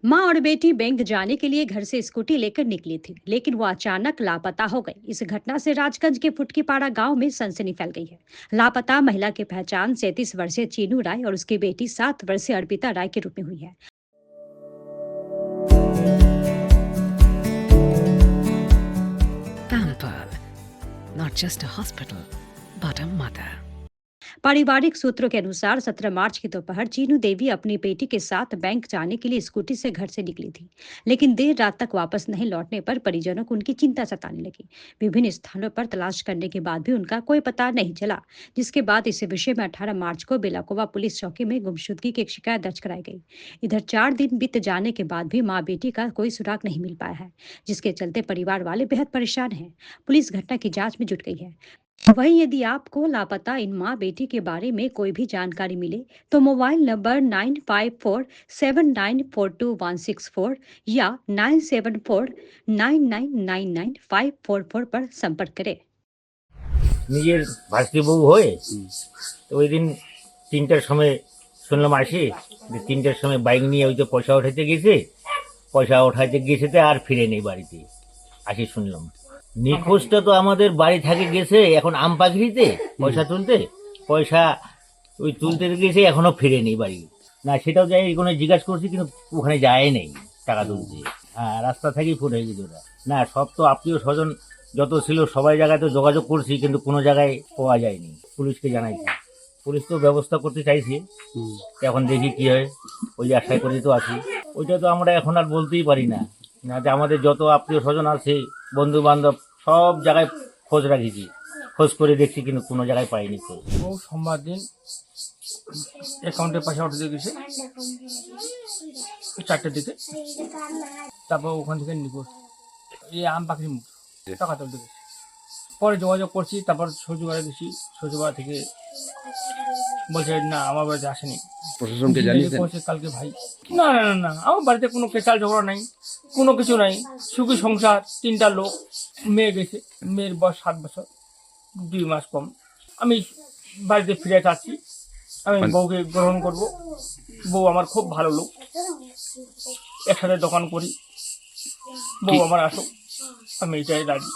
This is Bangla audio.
माँ और बेटी बैंक जाने के लिए घर से स्कूटी लेकर निकली थी, लेकिन वो अचानक लापता हो गई। इस घटना से राजगंज के फुटकीपाड़ा गांव में सनसनी फैल गई है। लापता महिला की पहचान 37 वर्षीय चीनू राय और उसकी बेटी 7 वर्षीय अर्पिता राय के रूप में हुई है। Pampered, not just a hospital, but a mother. पारिवारिक सूत्रों के अनुसार 17 मार्च की दोपहर चीनू देवी अपनी बेटी के साथ बैंक जाने के लिए स्कूटी से घर से निकली थी, लेकिन देर रात तक वापस नहीं लौटने पर परिजनों को उनकी चिंता सताने लगी। विभिन्न स्थानों पर तलाश करने के बाद भी उनका कोई पता नहीं चला, जिसके बाद इस विषय में 18 मार्च को बेलाकोवा पुलिस चौकी में गुमशुदगी की एक शिकायत दर्ज कराई गई। इधर 4 दिन बीत जाने के बाद भी माँ बेटी का कोई सुराग नहीं मिल पाया है, जिसके चलते परिवार वाले बेहद परेशान हैं। पुलिस घटना की जांच में जुट गई है। वहीं यदि आपको लापता इन माँ बेटी के बारे में कोई भी जानकारी मिले तो मोबाइल नंबर 9547942164 या 9749999544 पर संपर्क करें। নিজের ভাস্তি বউ হয়ে তো ওই দিন 3টার সময় শুনলাম আসি যে 3টার সময় বাইক নিয়ে ওই যে পয়সা উঠাইতে গেছে, পয়সা উঠাইতে গেছে তো আর ফিরে নেই বাড়িতে। আসি শুনলাম নিখোঁজটা তো আমাদের বাড়ি থেকে গেছে এখন আমপাখিরিতে পয়সা তুলতে, পয়সা ওই তুলতে গেছে এখনো ফিরে নেই বাড়ি। না সেটাও যাই কোনো জিজ্ঞাসা করছি কিন্তু ওখানে যায় নেই টাকা তুলতে। হ্যাঁ রাস্তা থেকেই ফুট হয়ে গেছে ওরা। না সব তো আত্মীয় স্বজন যত ছিল সবাই জায়গায় তো যোগাযোগ করছি কিন্তু কোনো জায়গায় পাওয়া যায়নি, পুলিশকে জানাইছি। পুলিশ তো ব্যবস্থা করতে চাইছে, এখন দেখি কি হয়, ওই আশায় করে তো আছি। ওইটা তো আমরা এখন আর বলতেই পারি না। না যে আমাদের যত আত্মীয় স্বজন আছে বন্ধু বান্ধব সব জায়গায় খোঁজ রাখিছি, খোঁজ করে দেখছি কিন্তু কোনো জায়গায় পাইনি খোঁজ। ও সোমবার দিন অ্যাকাউন্টে পয়সা উঠে গেছে 4টের দিকে, তারপর ওখান থেকে নিখোঁজ এই আম পাখির মুখ টাকা তুলতে গেছে। পরে যোগাযোগ করছি, তারপর শ্বশুরবাড়ি গেছি, শ্বশুরবাড়ি থেকে বলছে না আমার বাড়িতে আসেনি। প্রশাসনকে জানিয়েছেন? করছে কালকে ভাই। না না না না আমার বাড়িতে কোনো কেচাল ঝগড়া নাই, কোনো কিছু নাই, সুখী সংসার, 3টা লোক, মেয়ে গেছে, মেয়ের বয়স 7 বছর 2 মাস কম। আমি বাড়িতে ফিরে যাচ্ছি, আমি বউকে গ্রহণ করব। বউ আমার খুব ভালো লোক, একসাথে দোকান করি, বউ আমার আসুক, আমি এটাই রাজি।